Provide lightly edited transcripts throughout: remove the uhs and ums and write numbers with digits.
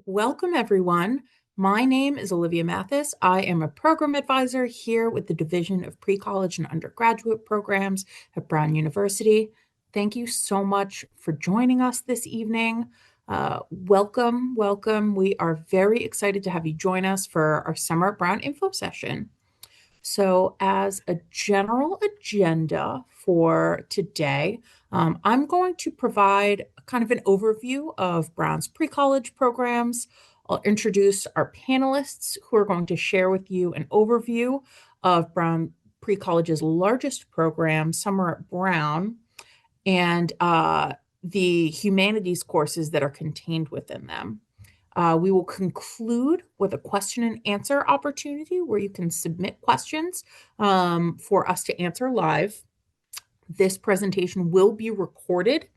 Welcome, everyone. My name is Olivia Mathis. I am a program advisor here with the Division of Pre-College and Undergraduate Programs at Brown University. Thank you so much for joining us this evening. Welcome. We are very excited to have you join us for our Summer at Brown info session. So, as a general agenda for today, I'm going to provide kind of an overview of Brown's pre-college programs. I'll introduce our panelists who are going to share with you an overview of Brown Pre-College's largest program, Summer at Brown, and the humanities courses that are contained within them. We will conclude with a question and answer opportunity where you can submit questions for us to answer live. This presentation will be recorded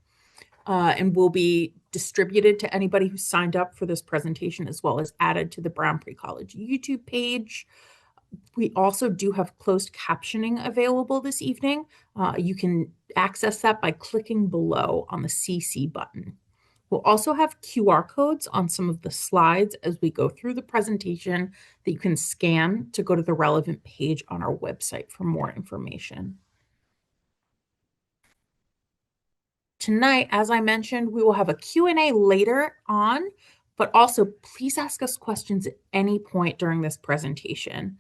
and will be distributed to anybody who signed up for this presentation, as well as added to the Brown Pre-College YouTube page. We also do have closed captioning available this evening. You can access that by clicking below on the CC button. We'll also have QR codes on some of the slides as we go through the presentation that you can scan to go to the relevant page on our website for more information. Tonight, as I mentioned, we will have a Q&A later on, but also please ask us questions at any point during this presentation.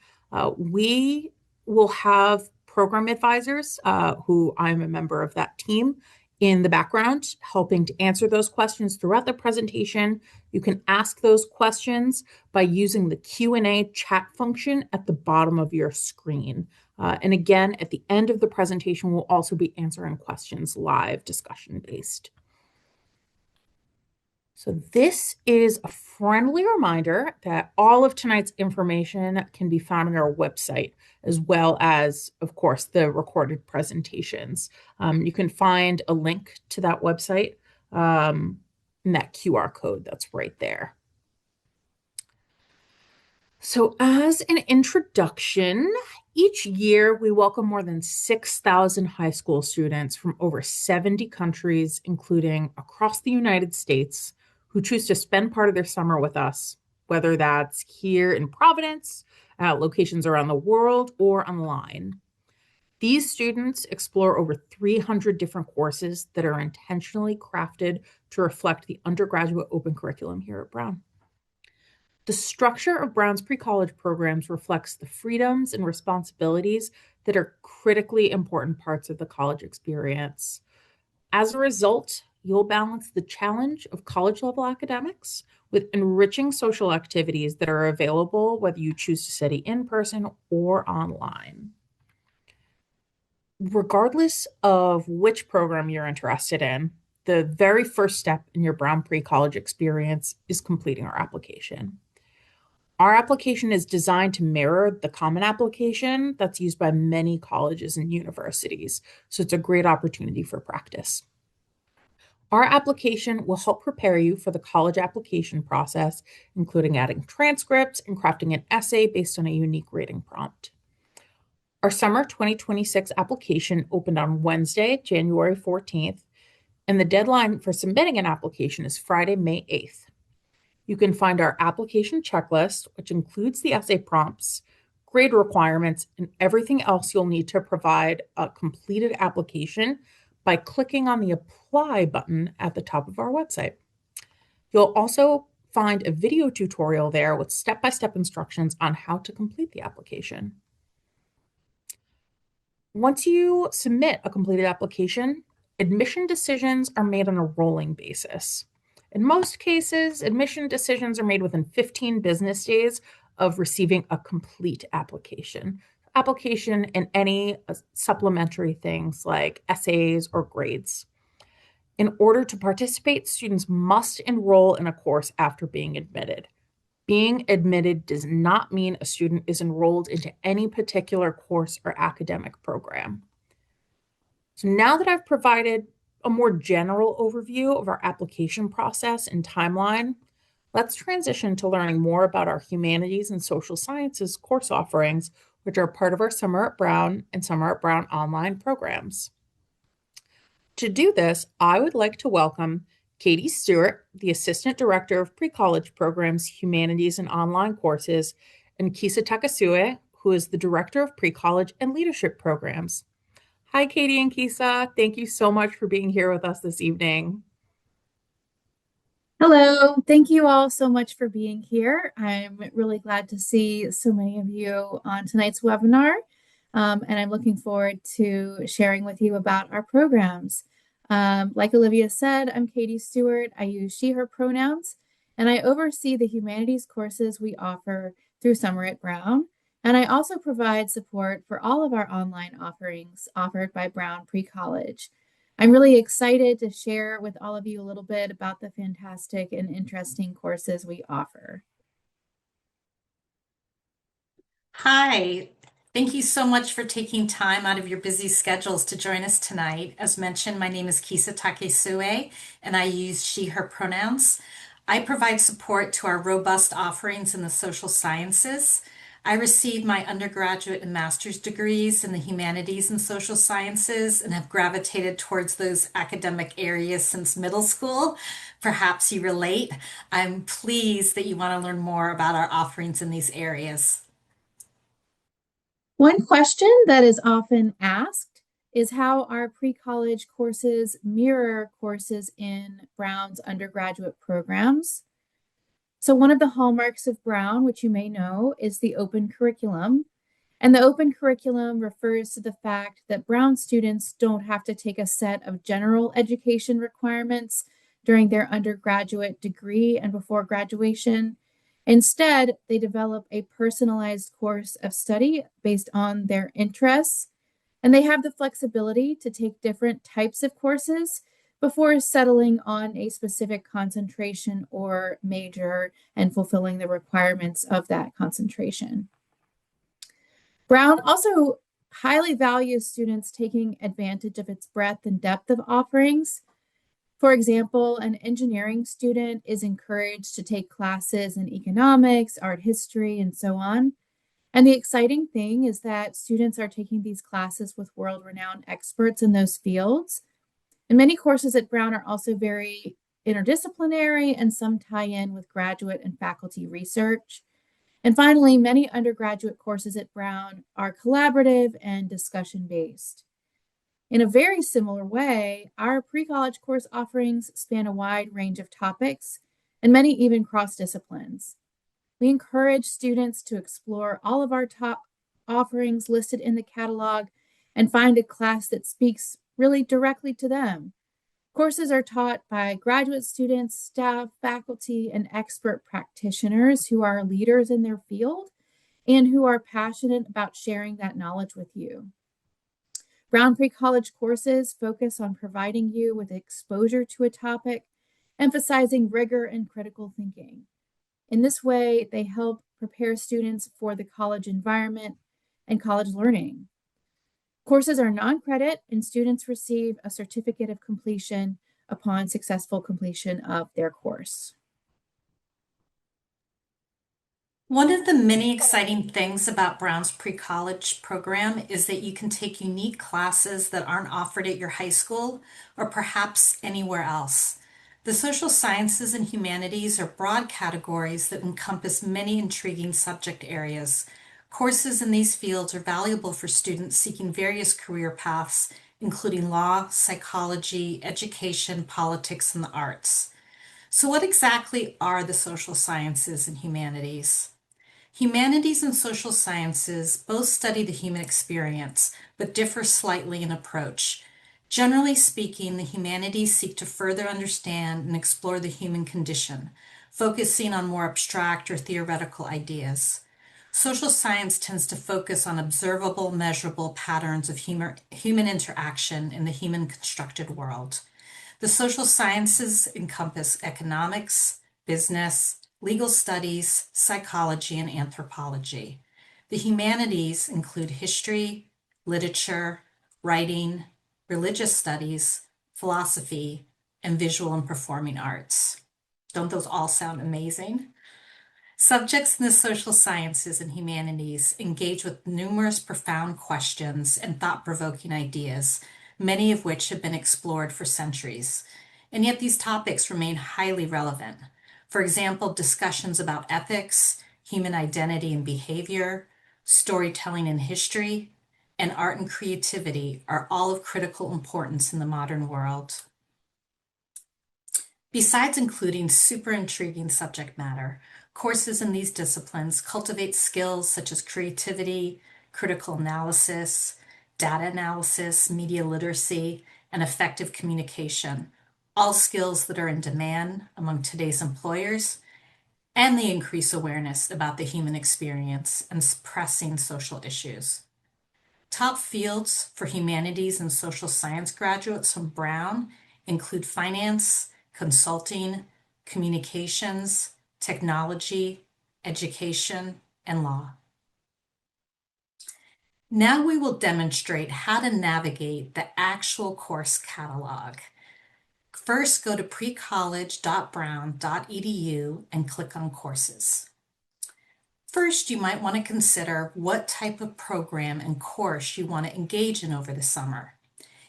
We will have program advisors, who I'm a member of that team, in the background, helping to answer those questions throughout the presentation. You can ask those questions by using the Q&A chat function at the bottom of your screen. And again, at the end of the presentation, we'll also be answering questions live, discussion-based. So this is a friendly reminder that all of tonight's information can be found on our website, as well as, of course, the recorded presentations. You can find a link to that website in that QR code that's right there. So as an introduction, each year we welcome more than 6,000 high school students from over 70 countries, including across the United States, who choose to spend part of their summer with us, whether that's here in Providence, at locations around the world, or online. These students explore over 300 different courses that are intentionally crafted to reflect the undergraduate open curriculum here at Brown. The structure of Brown's pre-college programs reflects the freedoms and responsibilities that are critically important parts of the college experience. As a result, you'll balance the challenge of college-level academics with enriching social activities that are available whether you choose to study in person or online. Regardless of which program you're interested in, the very first step in your Brown pre-college experience is completing our application. Our application is designed to mirror the common application that's used by many colleges and universities, so it's a great opportunity for practice. Our application will help prepare you for the college application process, including adding transcripts and crafting an essay based on a unique rating prompt. Our summer 2026 application opened on Wednesday, January 14th, and the deadline for submitting an application is Friday, May 8th. You can find our application checklist, which includes the essay prompts, grade requirements, and everything else you'll need to provide a completed application by clicking on the Apply button at the top of our website. You'll also find a video tutorial there with step-by-step instructions on how to complete the application. Once you submit a completed application, admission decisions are made on a rolling basis. In most cases, admission decisions are made within 15 business days of receiving a complete application. Application and any supplementary things like essays or grades. In order to participate, students must enroll in a course after being admitted. Being admitted does not mean a student is enrolled into any particular course or academic program. So now that I've provided a more general overview of our application process and timeline, let's transition to learning more about our humanities and social sciences course offerings, which are part of our Summer at Brown and Summer at Brown online programs. To do this, I would like to welcome Katie Stewart, the Assistant Director of Pre-College Programs, Humanities, and Online Courses, and Kisa Takesue, who is the Director of Pre-College and Leadership Programs. Hi, Katie and Kisa. Thank you so much for being here with us this evening. Hello, thank you all so much for being here. I'm really glad to see so many of you on tonight's webinar, and I'm looking forward to sharing with you about our programs. Like Olivia said, I'm Katie Stewart. I use she, her pronouns, and I oversee the humanities courses we offer through Summer at Brown. And I also provide support for all of our online offerings offered by Brown Pre-College. I'm really excited to share with all of you a little bit about the fantastic and interesting courses we offer. Hi, thank you so much for taking time out of your busy schedules to join us tonight. As mentioned, my name is Kisa Takesue, and I use she, her pronouns. I provide support to our robust offerings in the social sciences. I received my undergraduate and master's degrees in the humanities and social sciences and have gravitated towards those academic areas since middle school. Perhaps you relate. I'm pleased that you want to learn more about our offerings in these areas. One question that is often asked is how our pre-college courses mirror courses in Brown's undergraduate programs. So one of the hallmarks of Brown, which you may know, is the open curriculum. And the open curriculum refers to the fact that Brown students don't have to take a set of general education requirements during their undergraduate degree and before graduation. Instead, they develop a personalized course of study based on their interests, and they have the flexibility to take different types of courses before settling on a specific concentration or major and fulfilling the requirements of that concentration. Brown also highly values students taking advantage of its breadth and depth of offerings. For example, an engineering student is encouraged to take classes in economics, art history, and so on. And the exciting thing is that students are taking these classes with world-renowned experts in those fields. And many courses at Brown are also very interdisciplinary, and some tie in with graduate and faculty research. And finally, many undergraduate courses at Brown are collaborative and discussion-based. In a very similar way, our pre-college course offerings span a wide range of topics, and many even cross disciplines. We encourage students to explore all of our top offerings listed in the catalog and find a class that speaks really directly to them. Courses are taught by graduate students, staff, faculty, and expert practitioners who are leaders in their field and who are passionate about sharing that knowledge with you. Brown Pre-College courses focus on providing you with exposure to a topic, emphasizing rigor and critical thinking. In this way, they help prepare students for the college environment and college learning. Courses are non-credit, and students receive a certificate of completion upon successful completion of their course. One of the many exciting things about Brown's pre-college program is that you can take unique classes that aren't offered at your high school or perhaps anywhere else. The social sciences and humanities are broad categories that encompass many intriguing subject areas. Courses in these fields are valuable for students seeking various career paths, including law, psychology, education, politics, and the arts. So what exactly are the social sciences and humanities? Humanities and social sciences both study the human experience, but differ slightly in approach. Generally speaking, the humanities seek to further understand and explore the human condition, focusing on more abstract or theoretical ideas. Social science tends to focus on observable, measurable patterns of human interaction in the human constructed world. The social sciences encompass economics, business, legal studies, psychology, and anthropology. The humanities include history, literature, writing, religious studies, philosophy, and visual and performing arts. Don't those all sound amazing? Subjects in the social sciences and humanities engage with numerous profound questions and thought-provoking ideas, many of which have been explored for centuries. and yet these topics remain highly relevant. For example, discussions about ethics, human identity and behavior, storytelling and history, and art and creativity are all of critical importance in the modern world. Besides including super intriguing subject matter, courses in these disciplines cultivate skills such as creativity, critical analysis, data analysis, media literacy, and effective communication, all skills that are in demand among today's employers, and they increase awareness about the human experience and pressing social issues. Top fields for humanities and social science graduates from Brown include finance, consulting, communications, technology, education, and law. Now we will demonstrate how to navigate the actual course catalog. First, go to precollege.brown.edu and click on courses. First, you might want to consider what type of program and course you want to engage in over the summer.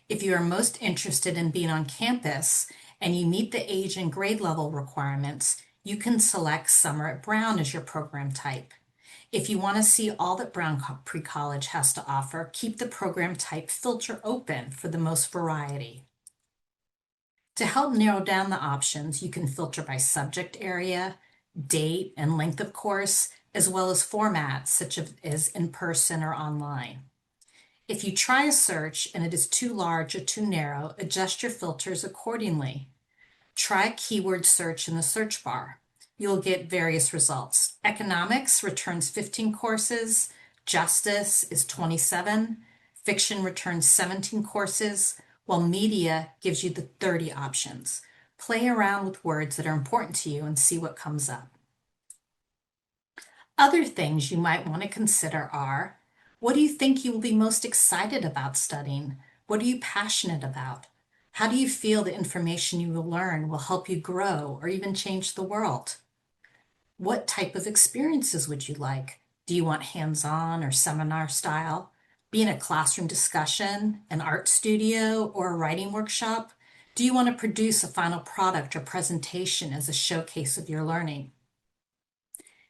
If you are most interested in being on campus and you meet the age and grade level requirements, you can select Summer at Brown as your program type. If you want to see all that Brown Pre-College has to offer, keep the program type filter open for the most variety. To help narrow down the options, you can filter by subject area, date, and length of course, as well as formats such as in person or online. If you try a search and it is too large or too narrow, adjust your filters accordingly. Try a keyword search in the search bar. You'll get various results. Economics returns 15 courses, justice is 27, fiction returns 17 courses, while media gives you the 30 options. Play around with words that are important to you and see what comes up. Other things you might want to consider are, what do you think you will be most excited about studying? What are you passionate about? How do you feel the information you will learn will help you grow or even change the world? What type of experiences would you like? Do you want hands-on or seminar style? Be in a classroom discussion, an art studio, or a writing workshop? Do you want to produce a final product or presentation as a showcase of your learning?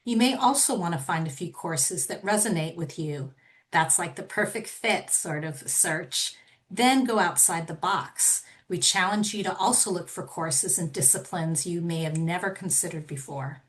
You may also want to find a few courses that resonate with you. That's like the perfect fit sort of search. Then go outside the box. We challenge you to also look for courses and disciplines you may have never considered before.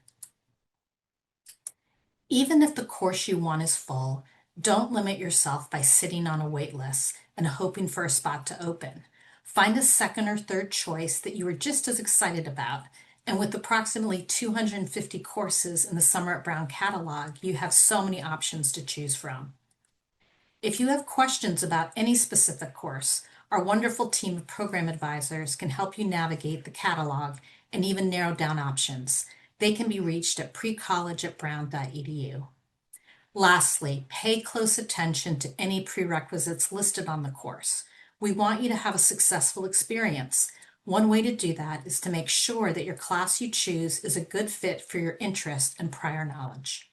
Even if the course you want is full, don't limit yourself by sitting on a wait list and hoping for a spot to open. Find a second or third choice that you are just as excited about. And with approximately 250 courses in the Summer at Brown catalog, you have so many options to choose from. If you have questions about any specific course, our wonderful team of program advisors can help you navigate the catalog and even narrow down options. They can be reached at precollege@brown.edu. Lastly, pay close attention to any prerequisites listed on the course. We want you to have a successful experience. One way to do that is to make sure that your class you choose is a good fit for your interest and prior knowledge.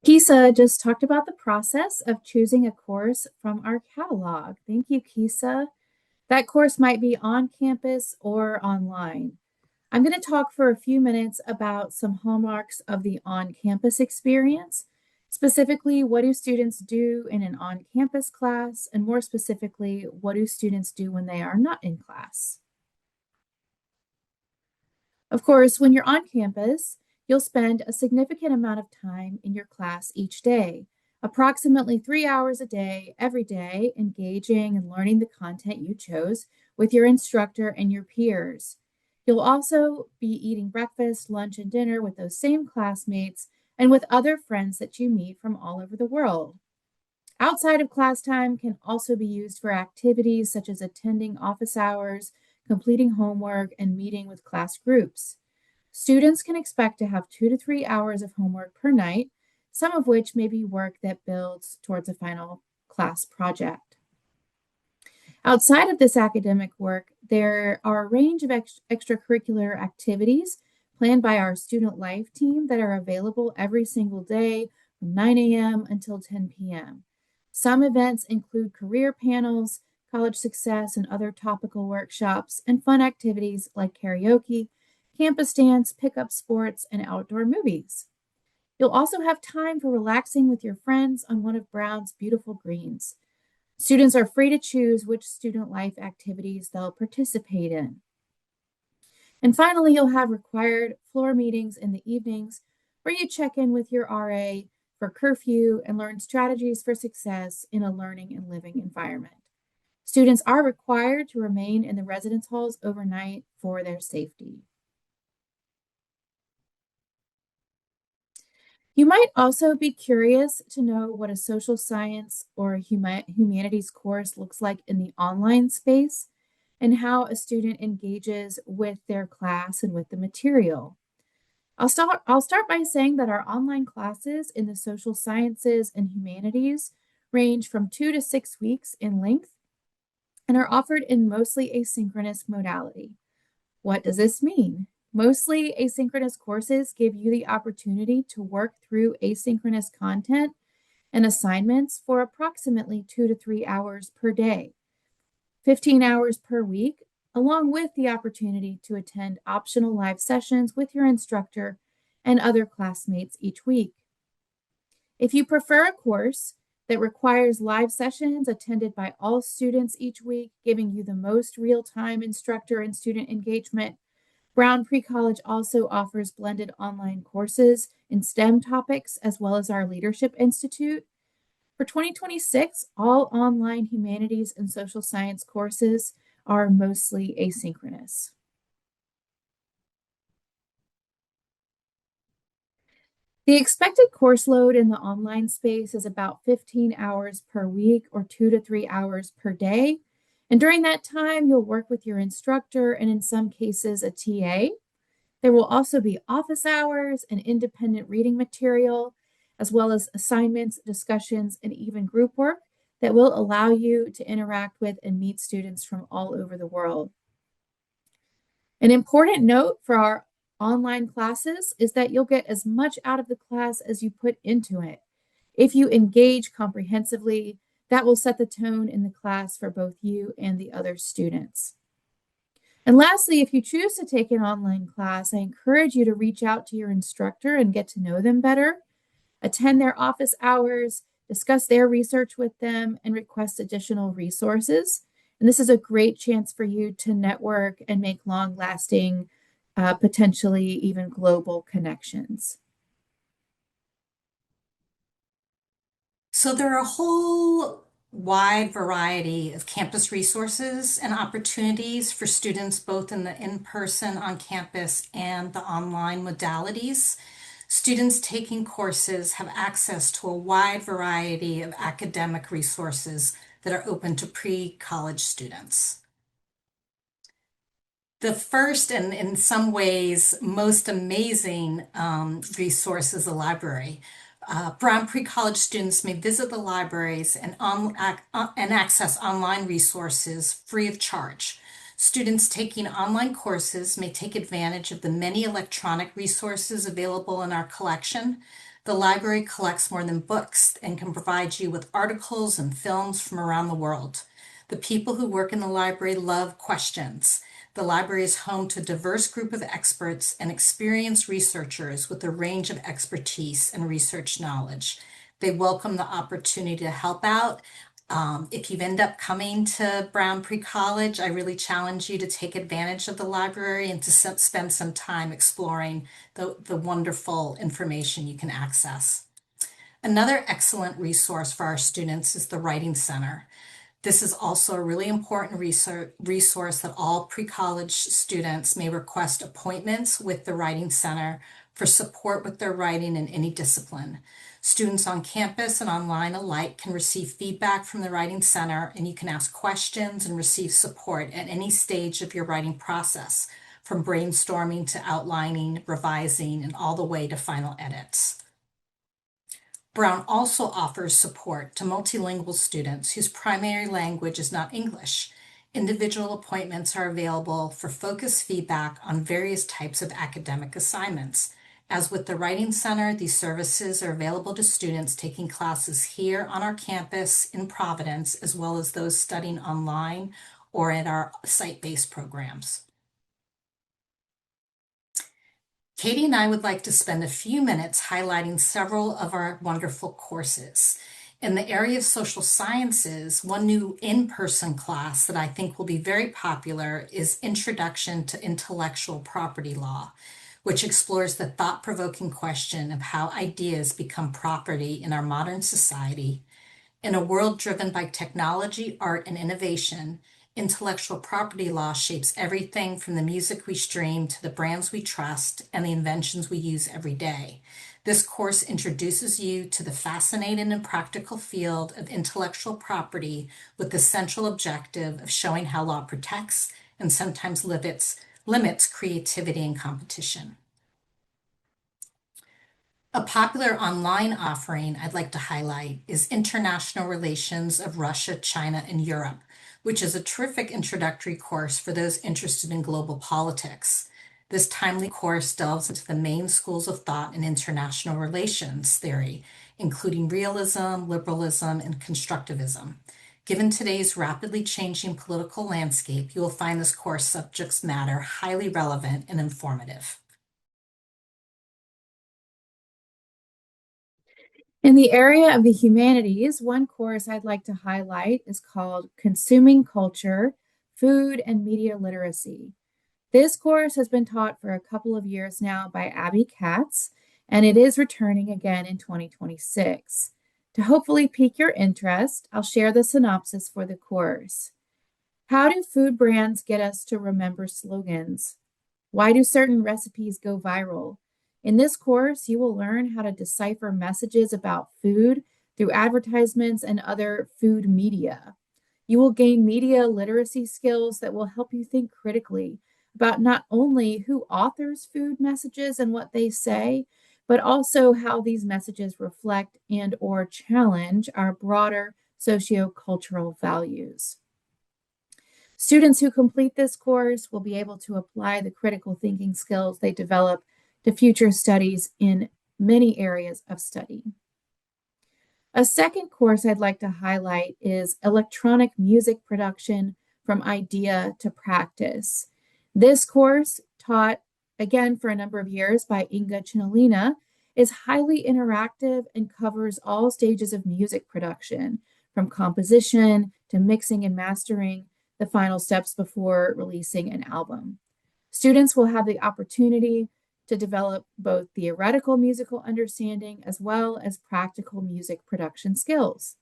Kisa just talked about the process of choosing a course from our catalog. Thank you, Kisa. That course might be on campus or online. I'm going to talk for a few minutes about some hallmarks of the on-campus experience. Specifically, what do students do in an on-campus class? And more specifically, what do students do when they are not in class? Of course, when you're on campus, you'll spend a significant amount of time in your class each day, approximately 3 hours a day, every day, engaging and learning the content you chose with your instructor and your peers. You'll also be eating breakfast, lunch, and dinner with those same classmates and with other friends that you meet from all over the world. Outside of class time can also be used for activities such as attending office hours, completing homework, and meeting with class groups. Students can expect to have 2 to 3 hours of homework per night, some of which may be work that builds towards a final class project. Outside of this academic work, there are a range of extracurricular activities planned by our student life team that are available every single day from 9 a.m. until 10 p.m. Some events include career panels, college success, and other topical workshops, and fun activities like karaoke, campus dance, pickup sports, and outdoor movies. You'll also have time for relaxing with your friends on one of Brown's beautiful greens. Students are free to choose which student life activities they'll participate in. And finally, you'll have required floor meetings in the evenings where you check in with your RA for curfew and learn strategies for success in a learning and living environment. Students are required to remain in the residence halls overnight for their safety. You might also be curious to know what a social science or humanities course looks like in the online space and how a student engages with their class and with the material. I'll start by saying that our online classes in the social sciences and humanities range from 2 to 6 weeks in length and are offered in mostly asynchronous modality. What does this mean? Mostly asynchronous courses give you the opportunity to work through asynchronous content and assignments for approximately 2 to 3 hours per day, 15 hours per week, along with the opportunity to attend optional live sessions with your instructor and other classmates each week. If you prefer a course that requires live sessions attended by all students each week, giving you the most real-time instructor and student engagement, Brown Pre-College also offers blended online courses in STEM topics, as well as our Leadership Institute. For 2026, all online humanities and social science courses are mostly asynchronous. The expected course load in the online space is about 15 hours per week or 2 to 3 hours per day. And during that time, you'll work with your instructor and in some cases a TA. There will also be office hours and independent reading material, as well as assignments, discussions, and even group work that will allow you to interact with and meet students from all over the world. An important note for our online classes is that you'll get as much out of the class as you put into it. If you engage comprehensively, that will set the tone in the class for both you and the other students. And lastly, if you choose to take an online class, I encourage you to reach out to your instructor and get to know them better, attend their office hours, discuss their research with them, and request additional resources. And this is a great chance for you to network and make long-lasting, potentially even global connections. So there are a whole wide variety of campus resources and opportunities for students both in the in-person on campus and the online modalities. Students taking courses have access to a wide variety of academic resources that are open to pre-college students. The first and in some ways most amazing resource is the library. Brown pre-college students may visit the libraries and access online resources free of charge. Students taking online courses may take advantage of the many electronic resources available in our collection. The library collects more than books and can provide you with articles and films from around the world. The people who work in the library love questions. The library is home to a diverse group of experts and experienced researchers with a range of expertise and research knowledge. They welcome the opportunity to help out. If you end up coming to Brown Pre-College, I really challenge you to take advantage of the library and to spend some time exploring the wonderful information you can access. Another excellent resource for our students is the Writing Center. This is also a really important resource that all pre-college students may request appointments with the Writing Center for support with their writing in any discipline. Students on campus and online alike can receive feedback from the Writing Center, and you can ask questions and receive support at any stage of your writing process, from brainstorming to outlining, revising, and all the way to final edits. Brown also offers support to multilingual students whose primary language is not English. Individual appointments are available for focused feedback on various types of academic assignments. As with the Writing Center, these services are available to students taking classes here on our campus in Providence, as well as those studying online or at our site-based programs. Katie and I would like to spend a few minutes highlighting several of our wonderful courses. In the area of social sciences, one new in-person class that I think will be very popular is Introduction to Intellectual Property Law, which explores the thought-provoking question of how ideas become property in our modern society. In a world driven by technology, art, and innovation, intellectual property law shapes everything from the music we stream to the brands we trust and the inventions we use every day. This course introduces you to the fascinating and practical field of intellectual property with the central objective of showing how law protects and sometimes limits creativity and competition. A popular online offering I'd like to highlight is International Relations of Russia, China, and Europe, which is a terrific introductory course for those interested in global politics. This timely course delves into the main schools of thought in international relations theory, including realism, liberalism, and constructivism. Given today's rapidly changing political landscape, you will find this course subject matter highly relevant and informative. In the area of the humanities, one course I'd like to highlight is called Consuming Culture, Food and Media Literacy. This course has been taught for a couple of years now by Abby Katz, and it is returning again in 2026. To hopefully pique your interest, I'll share the synopsis for the course. How do food brands get us to remember slogans? Why do certain recipes go viral? In this course, you will learn how to decipher messages about food through advertisements and other food media. You will gain media literacy skills that will help you think critically about not only who authors food messages and what they say, but also how these messages reflect and or challenge our broader sociocultural values. Students who complete this course will be able to apply the critical thinking skills they develop to future studies in many areas of study. A second course I'd like to highlight is Electronic Music Production from Idea to Practice. This course, taught again for a number of years by Inga Chinalina, is highly interactive and covers all stages of music production, from composition to mixing and mastering, the final steps before releasing an album. Students will have the opportunity to develop both theoretical musical understanding as well as practical music production skills.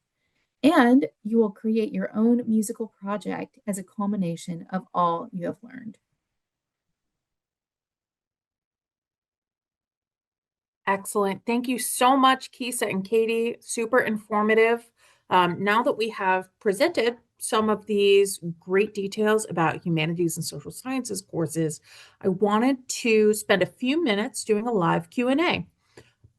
And you will create your own musical project as a culmination of all you have learned. Excellent. Thank you so much, Kisa and Katie. Super informative. Now that we have presented some of these great details about humanities and social sciences courses, I wanted to spend a few minutes doing a live Q&A.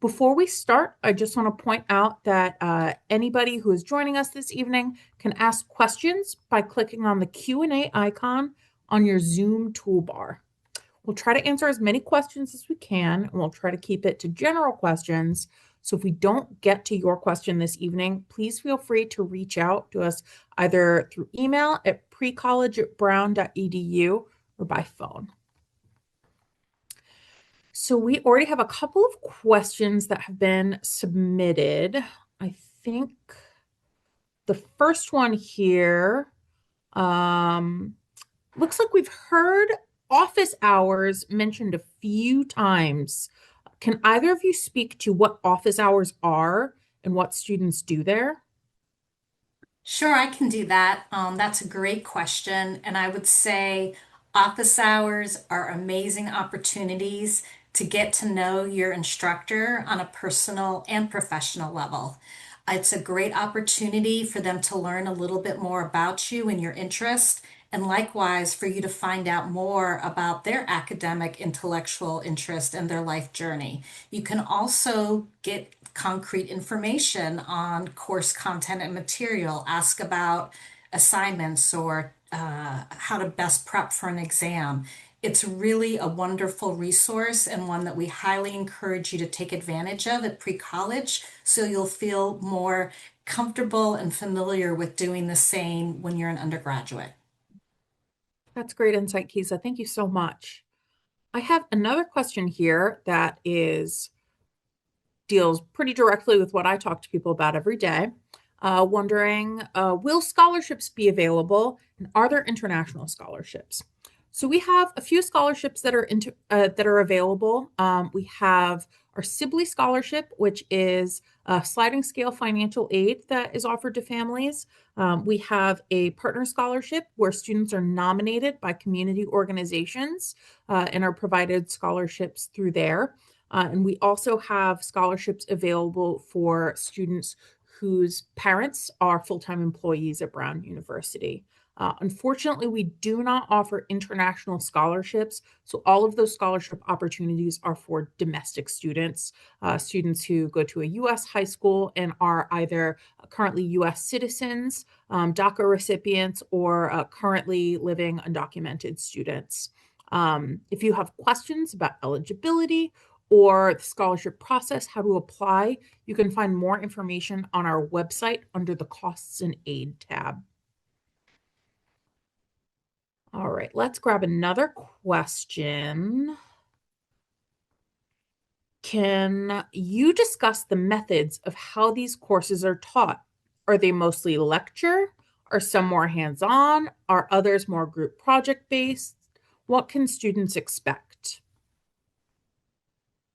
Before we start, I just want to point out that anybody who is joining us this evening can ask questions by clicking on the Q&A icon on your Zoom toolbar. We'll try to answer as many questions as we can, and we'll try to keep it to general questions. So if we don't get to your question this evening, please feel free to reach out to us either through email at precollege@brown.edu or by phone. So we already have a couple of questions that have been submitted. I think the first one here, looks like we've heard office hours mentioned a few times. Can either of you speak to what office hours are and what students do there? Sure, I can do that. That's a great question. And I would say office hours are amazing opportunities to get to know your instructor on a personal and professional level. It's a great opportunity for them to learn a little bit more about you and your interest, and likewise for you to find out more about their academic, intellectual interest and their life journey. You can also get concrete information on course content and material, ask about assignments or how to best prep for an exam. It's really a wonderful resource and one that we highly encourage you to take advantage of at pre-college, so you'll feel more comfortable and familiar with doing the same when you're an undergraduate. That's great insight, Kisa. Thank you so much. I have another question here that is deals pretty directly with what I talk to people about every day. Wondering, will scholarships be available, and are there international scholarships? So we have a few scholarships that are available. We have our Sibley Scholarship, which is a sliding scale financial aid that is offered to families. We have a partner scholarship where students are nominated by community organizations and are provided scholarships through there. And we also have scholarships available for students whose parents are full-time employees at Brown University. Unfortunately, we do not offer international scholarships. So all of those scholarship opportunities are for domestic students, students who go to a U.S. high school and are either currently U.S. citizens, DACA recipients, or currently living undocumented students. If you have questions about eligibility or the scholarship process, how to apply, you can find more information on our website under the Costs and Aid tab. All right, let's grab another question. Can you discuss the methods of how these courses are taught? Are they mostly lecture? Are some more hands-on? Are others more group project-based? What can students expect?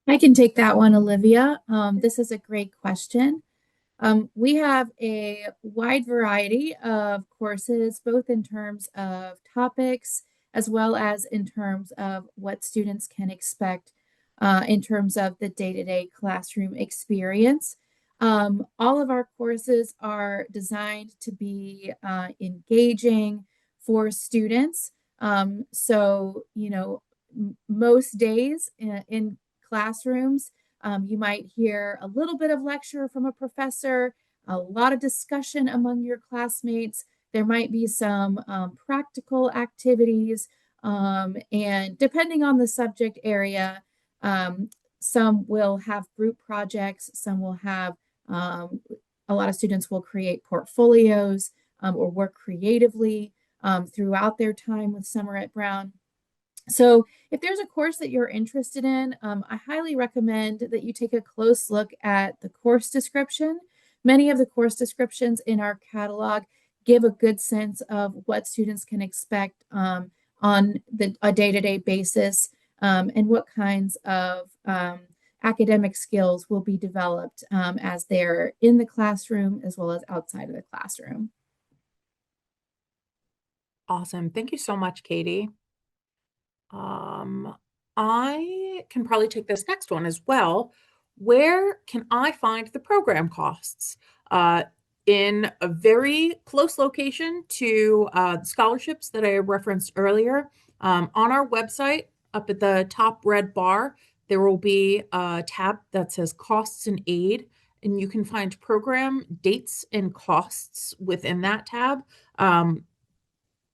I can take that one, Olivia. This is a great question. We have a wide variety of courses, both in terms of topics as well as in terms of what students can expect in terms of the day-to-day classroom experience. All of our courses are designed to be engaging for students. So, most days in classrooms, you might hear a little bit of lecture from a professor, a lot of discussion among your classmates. There might be some practical activities, and depending on the subject area, some will have group projects, some will have, a lot of students will create portfolios or work creatively throughout their time with Summer at Brown. So if there's a course that you're interested in, I highly recommend that you take a close look at the course description. Many of the course descriptions in our catalog give a good sense of what students can expect on a day-to-day basis, and what kinds of academic skills will be developed as they're in the classroom as well as outside of the classroom. Awesome. Thank you so much, Katie. Um, I can probably take this next one as well. Where can I find the program costs? In a very close location to the scholarships that I referenced earlier, on our website, up at the top red bar, there will be a tab that says Costs and Aid, and you can find program dates and costs within that tab.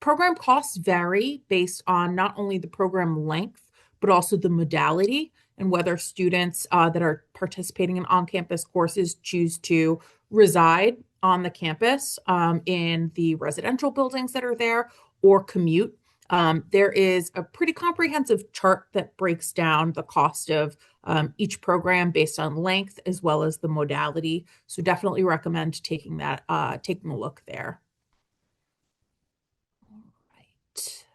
Program costs vary based on not only the program length, but also the modality and whether students that are participating in on-campus courses choose to reside on the campus in the residential buildings that are there or commute. There is a pretty comprehensive chart that breaks down the cost of each program based on length as well as the modality. So definitely recommend taking a look there. Right.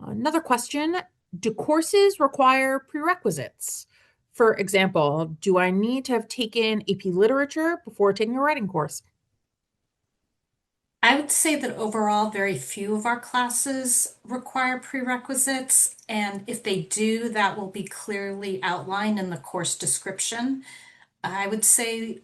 Another question, do courses require prerequisites? For example, do I need to have taken AP Literature before taking a writing course? I would say that overall, very few of our classes require prerequisites, and if they do, that will be clearly outlined in the course description. I would say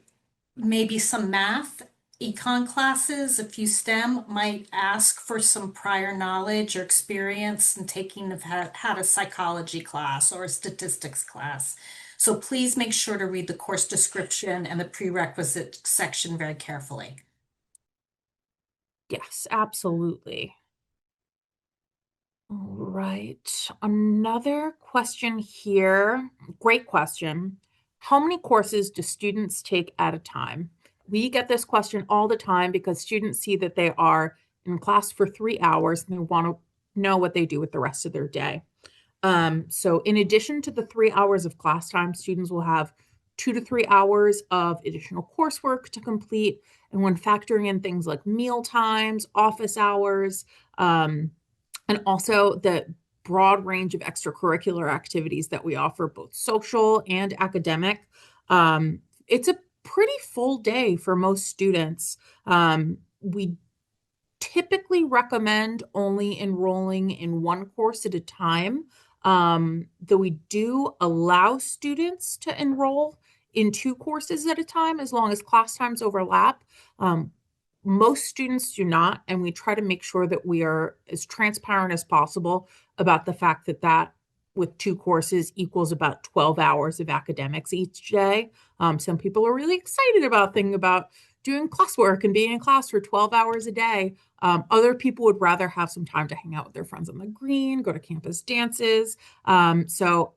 maybe some math, econ classes, a few STEM might ask for some prior knowledge or experience in taking had a psychology class or a statistics class. So please make sure to read the course description and the prerequisite section very carefully. Yes, absolutely. All right. Another question here. Great question. How many courses do students take at a time? We get this question all the time because students see that they are in class for 3 hours and they want to know what they do with the rest of their day. So in addition to the 3 hours of class time, students will have 2 to 3 hours of additional coursework to complete. And when factoring in things like meal times, office hours, and also the broad range of extracurricular activities that we offer, both social and academic, it's a pretty full day for most students. We typically recommend only enrolling in one course at a time, though we do allow students to enroll in two courses at a time as long as class times overlap. Most students do not, and we try to make sure that we are as transparent as possible about the fact that with two courses equals about 12 hours of academics each day. Some people are really excited about thinking about doing classwork and being in class for 12 hours a day. Other people would rather have some time to hang out with their friends on the green, go to campus dances. So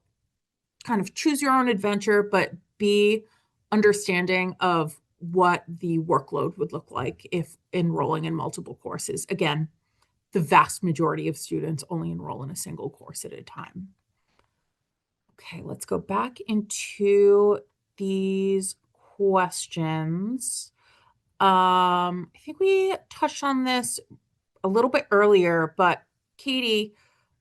kind of choose your own adventure, but be understanding of what the workload would look like if enrolling in multiple courses. Again, the vast majority of students only enroll in a single course at a time. Okay, let's go back into these questions. I think we touched on this a little bit earlier, but Katie,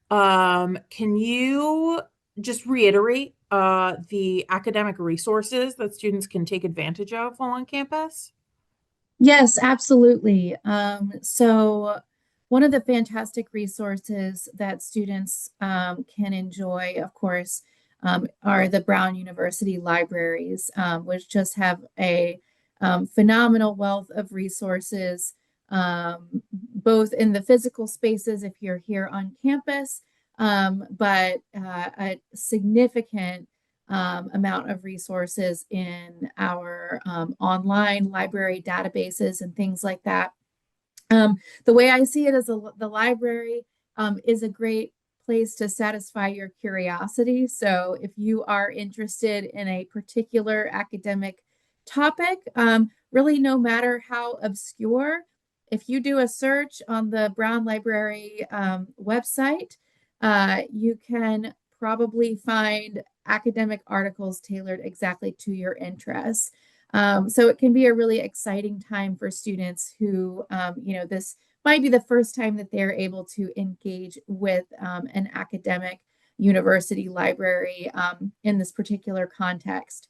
can you just reiterate the academic resources that students can take advantage of while on campus? Yes, absolutely. So one of the fantastic resources that students can enjoy, of course, are the Brown University libraries, which just have a phenomenal wealth of resources, both in the physical spaces if you're here on campus, but a significant amount of resources in our online library databases and things like that. The way I see it is the library is a great place to satisfy your curiosity. So if you are interested in a particular academic topic, really no matter how obscure, if you do a search on the Brown Library website, you can probably find academic articles tailored exactly to your interests. So it can be a really exciting time for students who, this might be the first time that they're able to engage with an academic university library in this particular context.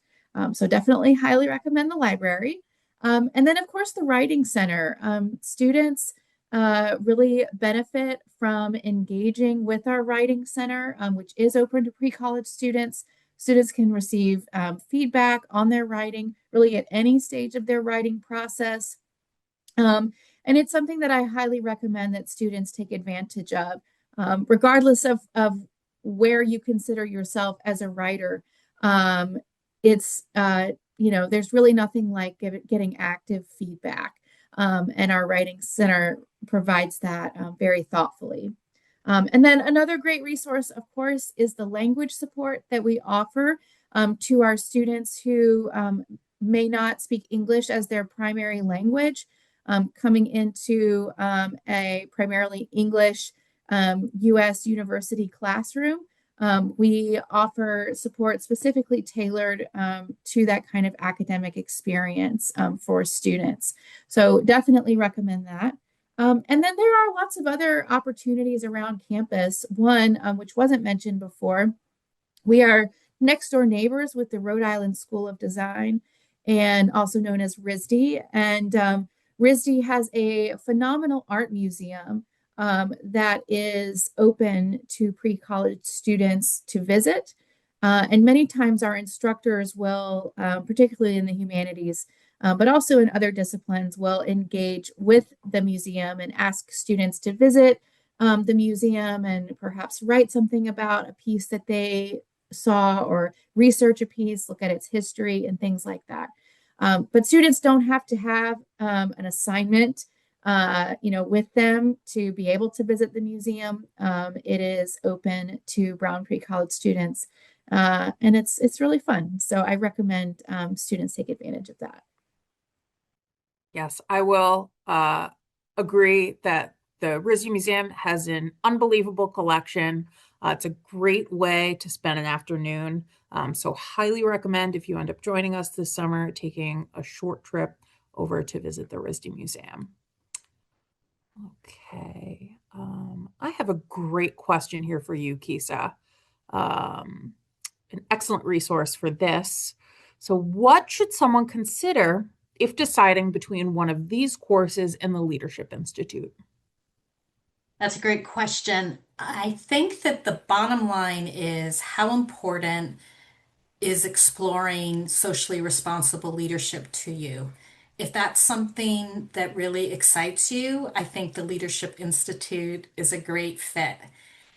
So definitely highly recommend the library. And then, of course, the Writing Center. Students really benefit from engaging with our Writing Center, which is open to pre-college students. Students can receive feedback on their writing, really at any stage of their writing process. And it's something that I highly recommend that students take advantage of, regardless of where you consider yourself as a writer. It's, there's really nothing like getting active feedback. And our Writing Center provides that very thoughtfully. And then another great resource, of course, is the language support that we offer to our students who may not speak English as their primary language, coming into a primarily English U.S. university classroom. We offer support specifically tailored to that kind of academic experience for students. So definitely recommend that. And then there are lots of other opportunities around campus. One, which wasn't mentioned before, we are next door neighbors with the Rhode Island School of Design, and also known as RISD. And RISD has a phenomenal art museum that is open to pre-college students to visit. And many times our instructors will, particularly in the humanities, but also in other disciplines, will engage with the museum and ask students to visit the museum and perhaps write something about a piece that they saw or research a piece, look at its history and things like that. But students don't have to have an assignment with them to be able to visit the museum. It is open to Brown Pre-College students, and it's really fun. So I recommend students take advantage of that. Yes, I will agree that the RISD Museum has an unbelievable collection. It's a great way to spend an afternoon. So highly recommend if you end up joining us this summer, taking a short trip over to visit the RISD Museum. Okay. I have a great question here for you, Kisa. Um, an excellent resource for this. So, what should someone consider if deciding between one of these courses and the Leadership Institute? That's a great question. I think that the bottom line is how important is exploring socially responsible leadership to you. If that's something that really excites you, I think the Leadership Institute is a great fit.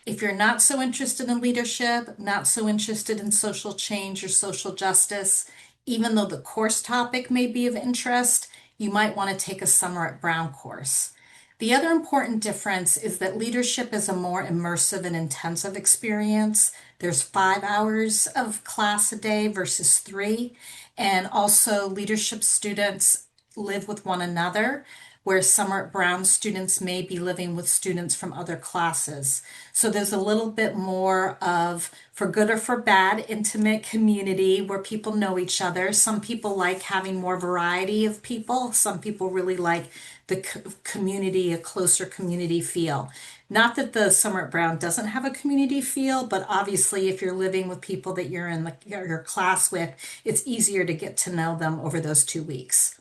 If you're not so interested in leadership, not so interested in social change or social justice, even though the course topic may be of interest, you might want to take a Summer at Brown course. The other important difference is that leadership is a more immersive and intensive experience. There's 5 hours of class a day versus three. And also, leadership students live with one another, where Summer at Brown students may be living with students from other classes. So there's a little bit more of, for good or for bad, intimate community where people know each other. Some people like having more variety of people. Some people really like the community, a closer community feel. Not that the Summer at Brown doesn't have a community feel, but obviously if you're living with people that you're in your class with, it's easier to get to know them over those 2 weeks.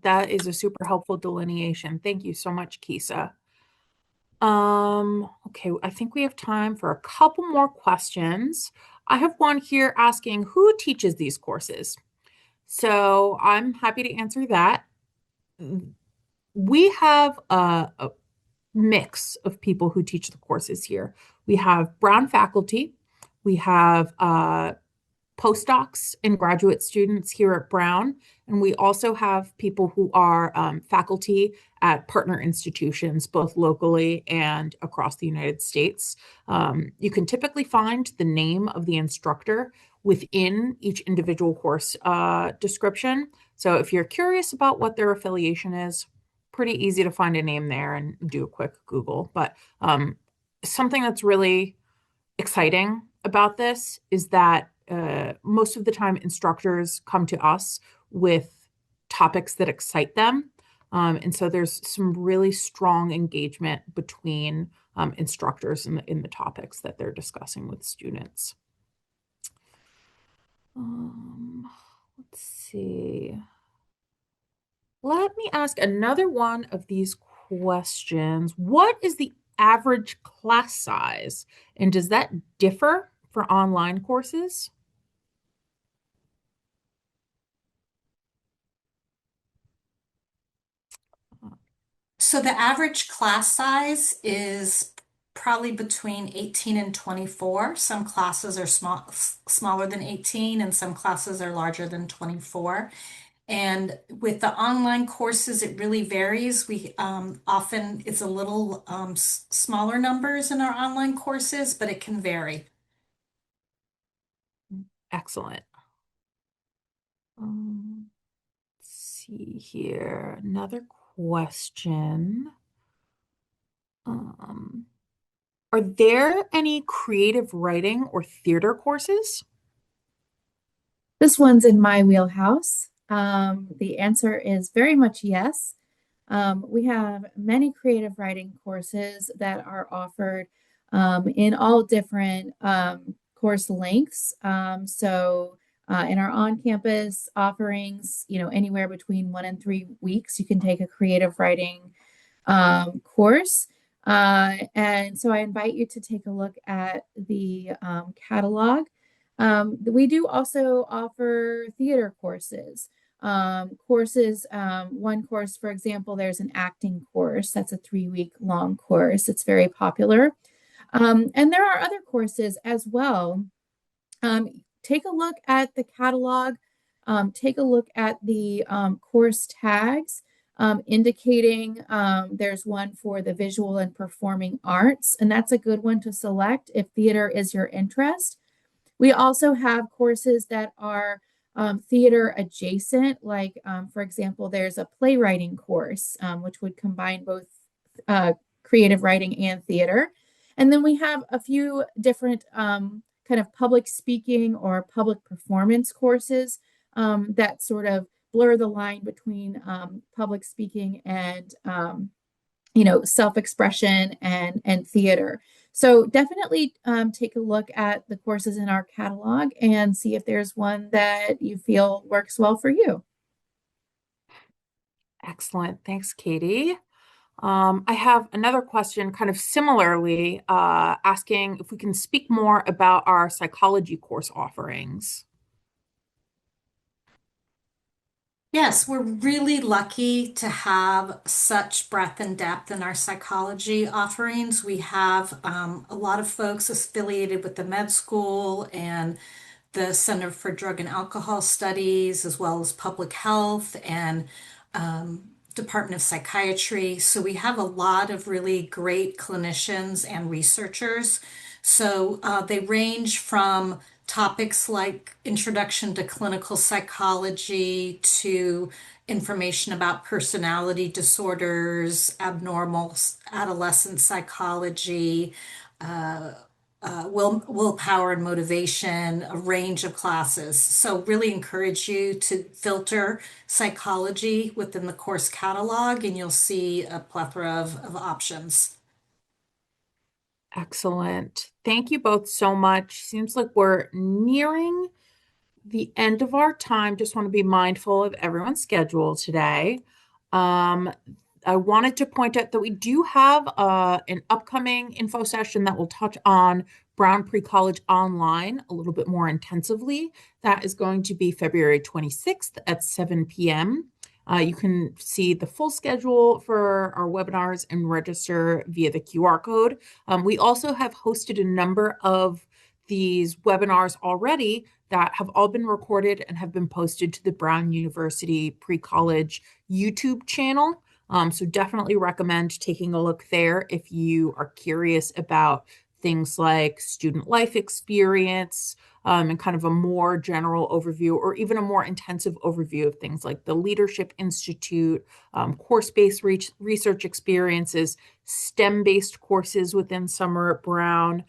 That is a super helpful delineation. Thank you so much, Kisa. Okay, I think we have time for a couple more questions. I have one here asking who teaches these courses. So I'm happy to answer that. We have a mix of people who teach the courses here. We have Brown faculty, we have postdocs and graduate students here at Brown. And we also have people who are faculty at partner institutions, both locally and across the United States. You can typically find the name of the instructor within each individual course description. So if you're curious about what their affiliation is, pretty easy to find a name there and do a quick Google. But something that's really exciting about this is that most of the time instructors come to us with topics that excite them. And so there's some really strong engagement between instructors in the topics that they're discussing with students. Let's see. Let me ask another one of these questions. What is the average class size? And does that differ for online courses? So the average class size is probably between 18 and 24. Some classes are smaller than 18, and some classes are larger than 24. And with the online courses, it really varies. We often it's a little smaller numbers in our online courses, but it can vary. Excellent. Let's see here. Another question. Um, are there any creative writing or theater courses? This one's in my wheelhouse. The answer is very much yes. We have many creative writing courses that are offered in all different course lengths. In our on-campus offerings, anywhere between 1 and 3 weeks, you can take a creative writing course. And so I invite you to take a look at the catalog. We do also offer theater courses. One course, for example, there's an acting course. That's a 3-week long course. It's very popular. And there are other courses as well. Take a look at the catalog. Take a look at the course tags. indicating there's one for the visual and performing arts, and that's a good one to select if theater is your interest. We also have courses that are theater adjacent, like, for example, there's a playwriting course, which would combine both creative writing and theater. And then we have a few different kind of public speaking or public performance courses that sort of blur the line between public speaking and self-expression and theater. So definitely take a look at the courses in our catalog and see if there's one that you feel works well for you. Excellent. Thanks, Katie. I have another question kind of similarly asking if we can speak more about our psychology course offerings. Yes, we're really lucky to have such breadth and depth in our psychology offerings. We have a lot of folks affiliated with the med school and the Center for Drug and Alcohol Studies, as well as public health and Department of Psychiatry. So we have a lot of really great clinicians and researchers. So they range from topics like introduction to clinical psychology to information about personality disorders, abnormal adolescent psychology, uh, willpower and motivation, a range of classes. So really encourage you to filter psychology within the course catalog, and you'll see a plethora of options. Excellent. Thank you both so much. Seems like we're nearing the end of our time. Just want to be mindful of everyone's schedule today. Um, I wanted to point out that we do have an upcoming info session that will touch on Brown Pre-College Online a little bit more intensively. That is going to be February 26th at 7 p.m. You can see the full schedule for our webinars and register via the QR code. We also have hosted a number of these webinars already that have all been recorded and have been posted to the Brown University Pre-College YouTube channel. So definitely recommend taking a look there if you are curious about things like student life experience, and kind of a more general overview or even a more intensive overview of things like the Leadership Institute, course-based research experiences, STEM-based courses within Summer at Brown.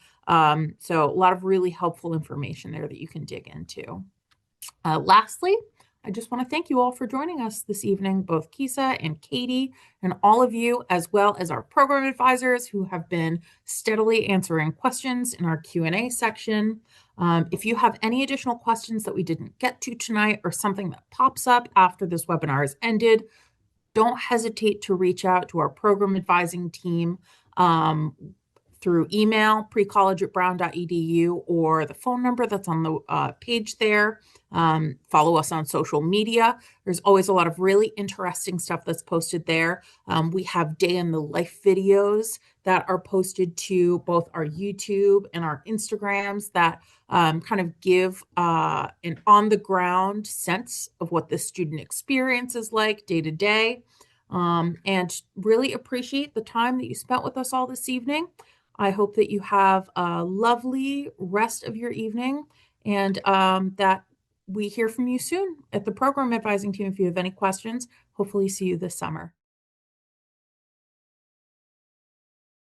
So a lot of really helpful information there that you can dig into. Lastly, I just want to thank you all for joining us this evening, both Kisa and Katie, and all of you, as well as our program advisors who have been steadily answering questions in our Q&A section. If you have any additional questions that we didn't get to tonight or something that pops up after this webinar is ended, don't hesitate to reach out to our program advising team through email, precollege@brown.edu, or the phone number that's on the page there. Follow us on social media. There's always a lot of really interesting stuff that's posted there. We have day in the life videos that are posted to both our YouTube and our Instagrams that kind of give an on-the-ground sense of what the student experience is like day to day. And really appreciate the time that you spent with us all this evening. I hope that you have a lovely rest of your evening and that we hear from you soon at the program advising team if you have any questions. Hopefully see you this summer.